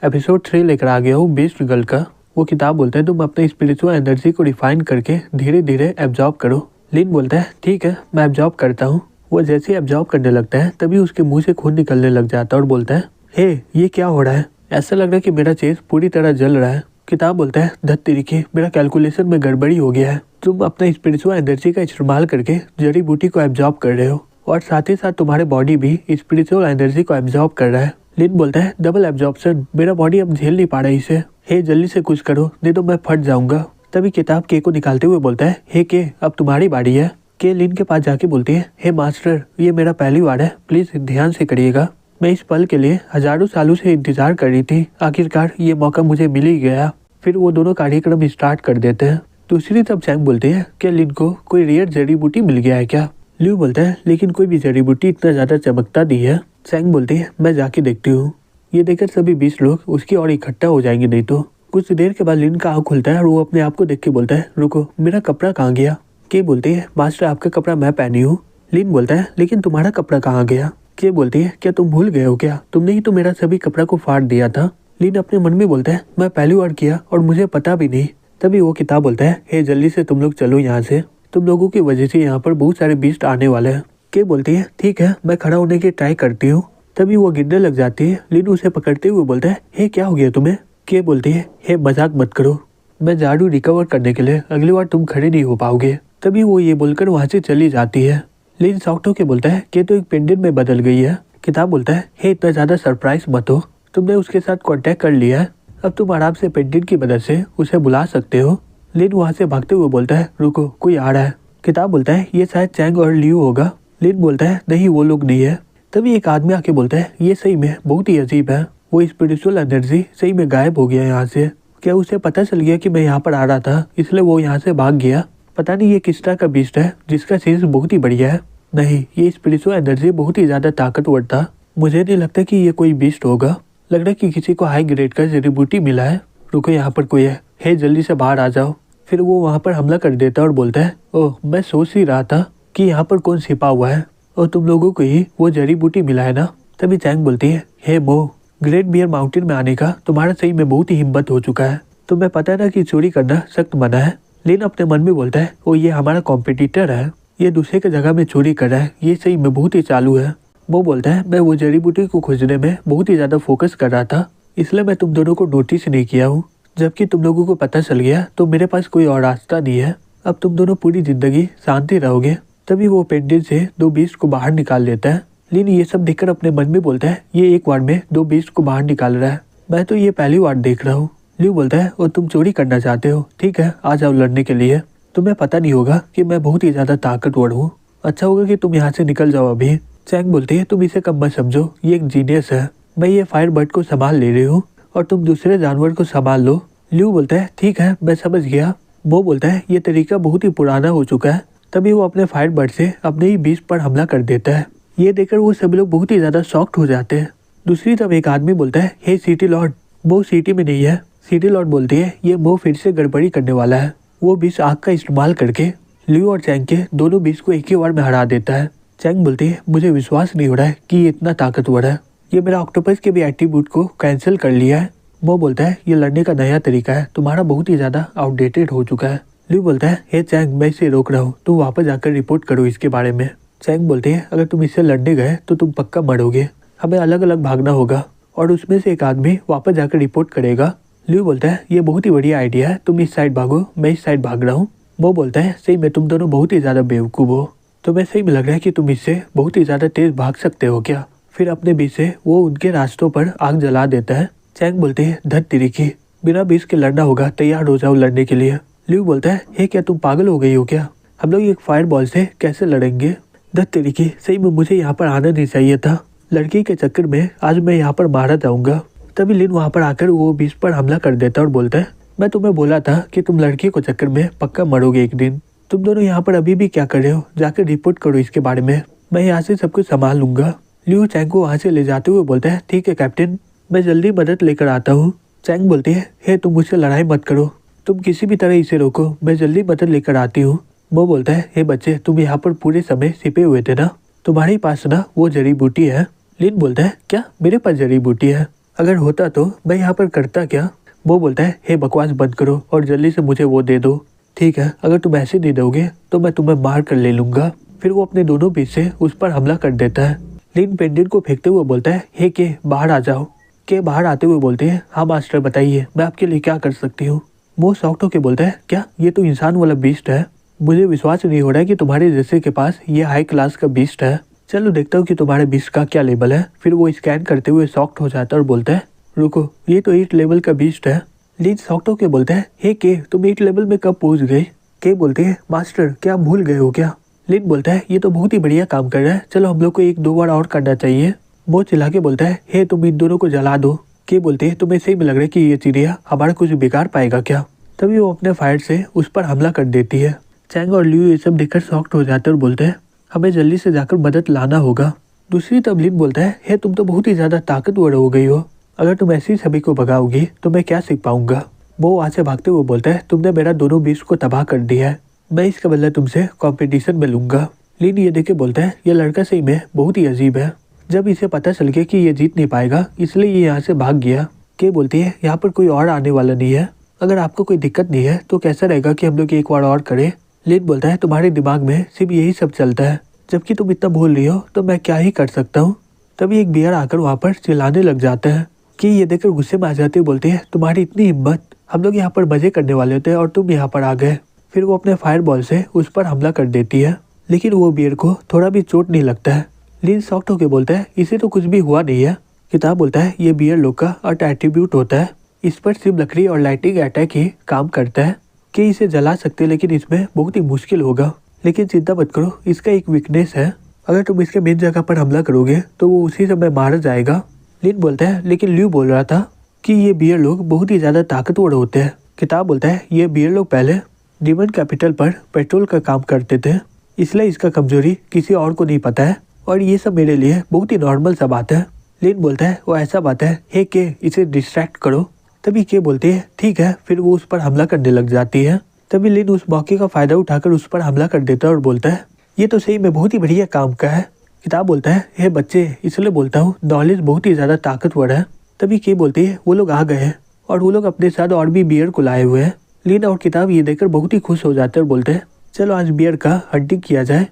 Episode 3 लेकर आ गया हूँ बीस्ट गर्ल का। वो किताब बोलता है तुम अपने स्पिरिचुअल एनर्जी को रिफाइन करके धीरे धीरे एब्जॉर्ब करो। लिन बोलता है ठीक है मैं एब्जॉर्ब करता हूँ। वो जैसे ही एब्जॉर्ब करने लगता है तभी उसके मुंह से खून निकलने लग जाता है और बोलता है हे ये क्या हो रहा है, ऐसा लग रहा है कि मेरा चेस्ट पूरी तरह जल रहा है। किताब बोलता है धत तरीके मेरा कैलकुलेशन में गड़बड़ी हो गया है, तुम अपना स्पिरिचुअल एनर्जी का इस्तेमाल करके जड़ी बूटी को एब्जॉर्ब कर रहे हो और साथ ही साथ तुम्हारे बॉडी भी स्पिरिचुअल एनर्जी को एब्जॉर्ब कर रहा है। लिन बोलता है डबल एब्जॉर्प्शन, मेरा बॉडी अब झेल नहीं पा रहा इसे, हे जल्दी से कुछ करो नहीं तो मैं फट जाऊंगा। तभी किताब के को निकालते हुए बोलता है हे के अब तुम्हारी बारी है। के लिन के पास जाके बोलती है हे मास्टर ये मेरा पहली बार है, प्लीज ध्यान से करिएगा, मैं इस पल के लिए हजारों सालों से इंतजार कर रही थी, आखिरकार ये मौका मुझे मिल ही गया। फिर वो दोनों कार्यक्रम स्टार्ट कर देते हैं। दूसरी तरफ चैंग बोलते हैं क्या लिन को कोई रेयर जड़ी बूटी मिल गया है क्या। लियू बोलता है लेकिन कोई भी जड़ी बूटी इतना ज्यादा चमकता नहीं है। चैंग बोलती है मैं जाके देखती हूँ। ये देखकर सभी 20 लोग उसकी ओर इकट्ठा हो जाएंगे नहीं तो। कुछ देर के बाद लिन का आँख खुलता है और वो अपने आप को देख के बोलता है रुको मेरा कपड़ा कहाँ गया। के बोलती है मास्टर आपका कपड़ा मैं पहनी हूँ। लिन बोलता है लेकिन तुम्हारा कपड़ा कहाँ गया। के बोलती है क्या तुम भूल गए हो क्या, तुमने ही तो मेरा सभी कपड़ा को फाड़ दिया था। लिन अपने मन में बोलता है मैं पहली बार किया और मुझे पता भी नहीं। तभी वो किताब बोलता है हे जल्दी से तुम लोग चलो यहाँ से, तुम लोगों की वजह से यहाँ पर बहुत सारे बीस्ट आने वाले हैं। के बोलती है ठीक है मैं खड़ा होने की ट्राई करती हूँ। तभी वो गिरने लग जाती है। लिन उसे पकड़ते हुए बोलता है हे क्या हो गया तुम्हें। के बोलती है हे मजाक मत करो, मैं झाड़ू रिकवर करने के लिए अगली बार तुम खड़े नहीं हो पाओगे। तभी वो ये बोलकर वहाँ से चली जाती है। लिन शॉक्ड होकर बोलता है कि तो एक पेंडेंट में बदल गई है। किताब बोलता है हे इतना ज्यादा सरप्राइज मत हो, तुमने उसके साथ कांटेक्ट कर लिया है, अब तुम आराम से पेंडेंट की मदद से उसे बुला सकते हो। लिन वहाँ से भागते हुए बोलता है रुको कोई आ रहा है। किताब बोलता है ये शायद चैंग और लियू होगा। लिन बोलता है नहीं वो लोग नहीं है। तभी एक आदमी आके बोलता है ये सही में बहुत ही अजीब है, वो स्पिरिचुअल एनर्जी सही में गायब हो गया यहाँ से, क्या उसे पता चल गया कि मैं यहाँ पर आ रहा था इसलिए वो यहाँ से भाग गया। पता नहीं ये किस तरह का बीस्ट है जिसका सेंस बहुत ही बढ़िया है, नहीं ये स्पिरिचुअल एनर्जी बहुत ही ज्यादा ताकतवर था, मुझे नहीं लगता कि ये कोई बीस्ट होगा, लग रहा है कि किसी को हाई ग्रेड का जड़ी बूटी मिला है। रुको यहाँ पर कोई है, हे जल्दी से बाहर आ जाओ। फिर वो वहाँ पर हमला कर देता है और बोलता है ओह मैं सोच ही रहा था कि यहाँ पर कौन छिपा हुआ है और तुम लोगों को ही वो जड़ी बूटी मिला है ना। तभी चैंग बोलती है हे मो ग्रेट बियर माउंटेन में आने का तुम्हारा सही में बहुत ही हिम्मत हो चुका है, तुम्हें पता है ना कि चोरी करना सख्त मना है। लेकिन अपने मन में बोलता है ओ ये हमारा कॉम्पिटिटर है, ये दूसरे के जगह में चोरी कर रहा है, ये सही में बहुत ही चालू है। वो बोलता है मैं वो जड़ी बूटी को खोजने में बहुत ही ज्यादा फोकस कर रहा था इसलिए मैं तुम दोनों को नोटिस नहीं किया हूँ, जबकि तुम लोगों को पता चल गया तो मेरे पास कोई और रास्ता नहीं है, अब तुम दोनों पूरी जिंदगी शांति रहोगे। तभी वो पेंडेंट से 2 बीस्ट को बाहर निकाल लेता है। लिन ये सब देखकर अपने मन में बोलता है ये एक बार में 2 बीस्ट को बाहर निकाल रहा है, मैं तो ये पहली बार देख रहा हूँ। लियू बोलता है और तुम चोरी करना चाहते हो, ठीक है आ जाओ लड़ने के लिए, तुम्हें पता नहीं होगा कि मैं बहुत ही ज्यादा ताकतवर हूँ, अच्छा होगा कि तुम यहाँ से निकल जाओ अभी। चैंग बोलती है तुम इसे कम मत समझो, ये एक जीनियस है, मैं ये फायर बर्ड को संभाल ले रही हूँ और तुम दूसरे जानवर को संभाल लो। लियू बोलता है ठीक है मैं समझ गया। वो बोलता है ये तरीका बहुत ही पुराना हो चुका है। तभी वो अपने फायर बर्ड से अपने ही बीस्ट पर हमला कर देता है। ये देखकर वो सभी लोग बहुत ही ज्यादा शॉक्ड हो जाते हैं। दूसरी तरफ एक आदमी बोलता है हे सिटी लॉर्ड, वो सिटी में नहीं है। सिटी लॉर्ड बोलती है ये वो फिर से गड़बड़ी करने वाला है, वो बीस्ट आग का इस्तेमाल करके लियू और चैंग के दोनों बीस्ट को एक ही बार में हरा देता है। चैंग बोलती है मुझे विश्वास नहीं हो रहा है कि ये इतना ताकतवर है, ये मेरा ऑक्टोपस के भी एट्रीब्यूट को कैंसिल कर लिया है। वो बोलता है ये लड़ने का नया तरीका है, तुम्हारा बहुत ही ज्यादा आउटडेटेड हो चुका है। लियू बोलता है हे चैंग मैं इसे रोक रहा हूँ, तुम वापस जाकर रिपोर्ट करो इसके बारे में। चैंग बोलते हैं अगर तुम इससे लड़ने गए तो तुम पक्का मरोगे, हमें अलग अलग भागना होगा और उसमें से एक आदमी वापस जाकर रिपोर्ट करेगा। लियू बोलता है ये बहुत ही बढ़िया आइडिया है, तुम इस साइड भागो मैं इस साइड भाग रहा हूँ। वो बोलता है सही में तुम दोनों बहुत ही ज्यादा बेवकूफ हो, तुम्हें सही में लग रहा है कि तुम इससे बहुत ही ज्यादा तेज भाग सकते हो क्या। फिर अपने बीच से वो उनके रास्तों पर आग जला देता है। चैंग बोलते हैं धत तिरिकी बिना बीच के लड़ना होगा, तैयार हो जाओ लड़ने के लिए। लियू बोलता है हे क्या तुम पागल हो गई हो क्या, हम लोग एक फायर बॉल से कैसे लड़ेंगे। धत तिरिकी सही में मुझे यहाँ पर आना नहीं चाहिए था, लड़की के चक्कर में आज मैं यहाँ पर मारा जाऊंगा। तभी लिन वहाँ पर आकर वो बीच पर हमला कर देता और बोलता है मैं तुम्हें बोला था कि तुम लड़की को चक्कर में पक्का मरोगे एक दिन, तुम दोनों यहाँ पर अभी भी क्या कर रहे हो, जाकर रिपोर्ट करो इसके बारे में, मैं यहाँ से सब कुछ संभाल लूंगा। लियू चैंग को वहाँ से ले जाते हुए बोलता है ठीक है कैप्टन, मैं जल्दी मदद लेकर आता हूँ। चैंग बोलती है हे तुम मुझसे लड़ाई मत करो, तुम किसी भी तरह इसे रोको, मैं जल्दी मदद लेकर आती हूँ। वो बोलता है हे बच्चे तुम यहाँ पर पूरे समय छिपे हुए थे ना, तुम्हारे पास ना वो जड़ी बूटी है। लिन बोलता है क्या मेरे पास जड़ी बूटी है, अगर होता तो मैं यहाँ पर करता क्या। वो बोलता है हे बकवास बंद करो और जल्दी से मुझे वो दे दो। ठीक है, अगर तुम ऐसे दे दोगे तो मैं तुम्हें मार कर ले लूंगा। फिर वो अपने दोनों बीच से उस पर हमला कर देता है। लिन पेंडेंट को फेंकते हुए बोलता है हे के बाहर आ जाओ। के बाहर आते हुए बोलते हैं हाँ मास्टर बताइए मैं आपके लिए क्या कर सकती हूँ। वो शॉक्ड होकर बोलता है क्या ये तो इंसान वाला बीस्ट है। मुझे विश्वास नहीं हो रहा है कि तुम्हारे जैसे के पास ये हाई क्लास का बीस्ट है। चलो देखता हूँ कि तुम्हारे बीस्ट का क्या लेवल है। फिर वो स्कैन करते हुए शॉक्ड हो जाता है और बोलता है रुको ये तो 8 लेवल का बीस्ट है। लिन शॉक्ड होकर बोलता है हे के तुम 8 लेवल में कब पहुंच गए। के बोलते हैं मास्टर क्या भूल गए हो क्या। लिन बोलता है ये तो बहुत ही बढ़िया काम कर रहा है, चलो हम लोग को 1-2 बार और करना चाहिए। वो चिल्ला के बोलता है हे तुम इन दोनों को जला दो। के बोलते हैं तुम्हें सही में लग रहा है कि ये चिड़िया हमारा कुछ बिगाड़ पाएगा क्या। तभी वो अपने फायर से उस पर हमला कर देती है। चैंग और लियू ये सब देखकर शॉक्ड हो जाते हैं और बोलते हैं हमें जल्दी से जाकर मदद लाना होगा। दूसरी तरफ लिन बोलता है हे तुम तो बहुत ही ज्यादा ताकतवर हो गई हो, अगर तुम ऐसी सभी को भगाओगी तो मैं क्या सीख पाऊंगा। वो वहाँ से भागते हुए बोलता है तुमने मेरा दोनों बीस्ट को तबाह कर दिया है, मैं इसका बदला तुमसे कंपटीशन में लूंगा। लिन ये देख के बोलता है यह लड़का सही में बहुत ही अजीब है। जब इसे पता चल गया कि ये जीत नहीं पाएगा इसलिए ये यहाँ से भाग गया। के बोलती है यहाँ पर कोई और आने वाला नहीं है, अगर आपको कोई दिक्कत नहीं है तो कैसा रहेगा कि हम लोग एक बार और करें। लिन बोलता है तुम्हारे दिमाग में सिर्फ यही सब चलता है, जबकि तुम इतना बोल रही हो तो मैं क्या ही कर सकता हूँ। तभी एक बियर आकर वहाँ पर चिल्लाने लग जाता है। कि ये देखकर गुस्से में आ जाते हुए बोलते हैं तुम्हारी इतनी हिम्मत, हम लोग यहाँ पर मजे करने वाले होते हैं और तुम यहाँ पर आ गए। फिर वो अपने फायर बॉल से उस पर हमला कर देती है, लेकिन वो बियर को थोड़ा भी चोट नहीं लगता है। लिन शॉक्ड होकर बोलता है इसे तो कुछ भी हुआ नहीं है। किताब बोलता है ये बियर लोग का अर्थ एट्रीब्यूट होता है, इस पर सिर्फ लकड़ी और लाइटिंग अटैक ही काम करता है कि इसे जला सकते लेकिन इसमें बहुत ही मुश्किल होगा। लेकिन चिंता मत करो इसका एक वीकनेस है, अगर तुम इसके मेन जगह पर हमला करोगे तो वो उसी समय मारा जाएगा। लिन बोलता है लेकिन ल्यू बोल रहा था कि ये बियर लोग बहुत ही ज्यादा ताकतवर होते हैं। किताब बोलता है ये बियर लोग पहले डीमन कैपिटल पर पेट्रोल का काम करते थे, इसलिए इसका कमजोरी किसी और को नहीं पता है और ये सब मेरे लिए बहुत ही नॉर्मल सा बात है। लिन बोलता है वो ऐसा बात है हे के इसे डिस्ट्रैक्ट करो। तभी के बोलते है ठीक है, फिर वो उस पर हमला करने लग जाती है। तभी लिन उस मौके का फायदा उठाकर उस पर हमला कर देता है और बोलता है ये तो सही में बहुत ही बढ़िया काम का है। किताब बोलता है हे बच्चे इसलिए बोलता हूँ नॉलेज बहुत ही ज्यादा ताकतवर है। तभी के बोलती है वो लोग आ गए हैं और वो लोग अपने साथ और भी बियर को लाए हुए हैं। लिन और किताब ये देखकर बहुत ही खुश हो जाते हैं और बोलते हैं चलो आज बियर का हंटिंग किया जाए।